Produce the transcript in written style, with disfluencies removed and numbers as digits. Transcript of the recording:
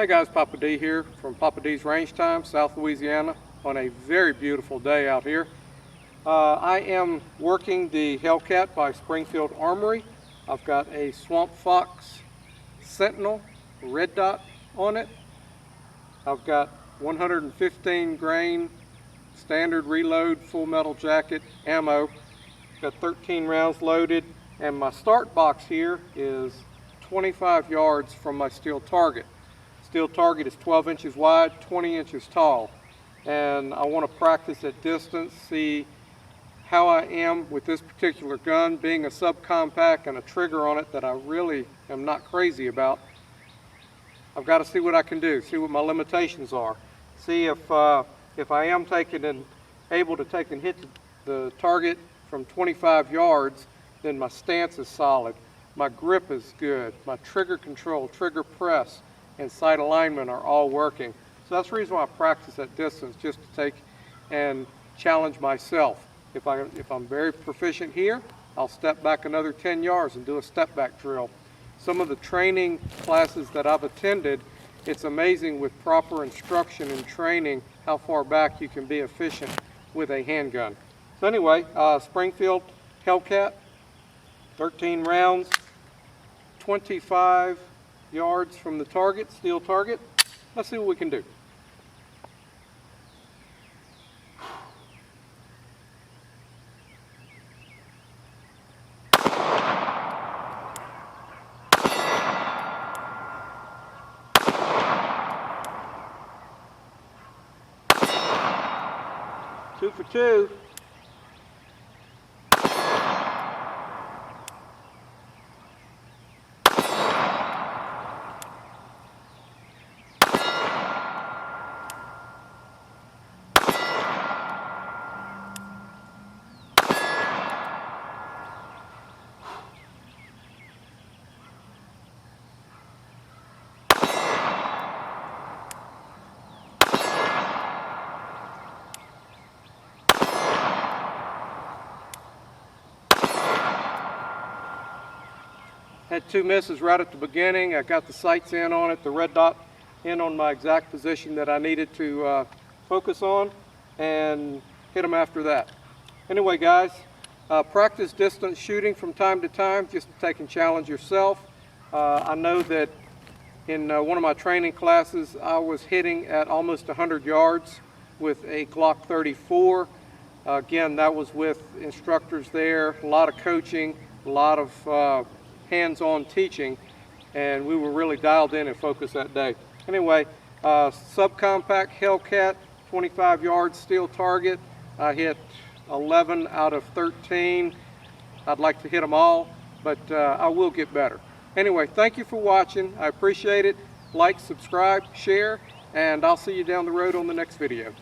Hey guys, Papa D here from Papa D's Range Time, South Louisiana, on a very beautiful day out here. I am working the HellCat by SpringField Armory. I've got a Swamp Fox Sentinel red dot on it. I've got 115 grain standard reload full metal jacket ammo. Got 13 rounds loaded, and my start box here is 25 yards from my steel target. Steel target is 12 inches wide, 20 inches tall, and I want to practice at distance, see how I am with this particular gun, being a subcompact and a trigger on it that I really am not crazy about. I've got to see what I can do, see what my limitations are, see if I am able to take and hit the target from 25 yards, then my stance is solid, my grip is good, my trigger control, trigger press, and sight alignment are all working. So that's the reason why I practice at distance, just to take and challenge myself. If I'm very proficient here, I'll step back another 10 yards and do a step back drill. Some of the training classes that I've attended, it's amazing with proper instruction and training how far back you can be efficient with a handgun. So anyway, SpringField HellCat, 13 rounds, 25 yards from the target, steel target. Let's see what we can do. Two for two. Had two misses right at the beginning. I got the sights in on it, the red dot in on my exact position that I needed to focus on, and hit them after that. Anyway guys, practice distance shooting from time to time, just to take and challenge yourself. I know that in one of my training classes I was hitting at almost 100 yards with a Glock 34. Again, that was with instructors there, a lot of coaching, a lot of hands-on teaching, and we were really dialed in and focused that day. Anyway, subcompact HellCat, 25 yards steel target. I hit 11 out of 13. I'd like to hit them all, but I will get better. Anyway, thank you for watching. I appreciate it. Like, subscribe, share, and I'll see you down the road on the next video.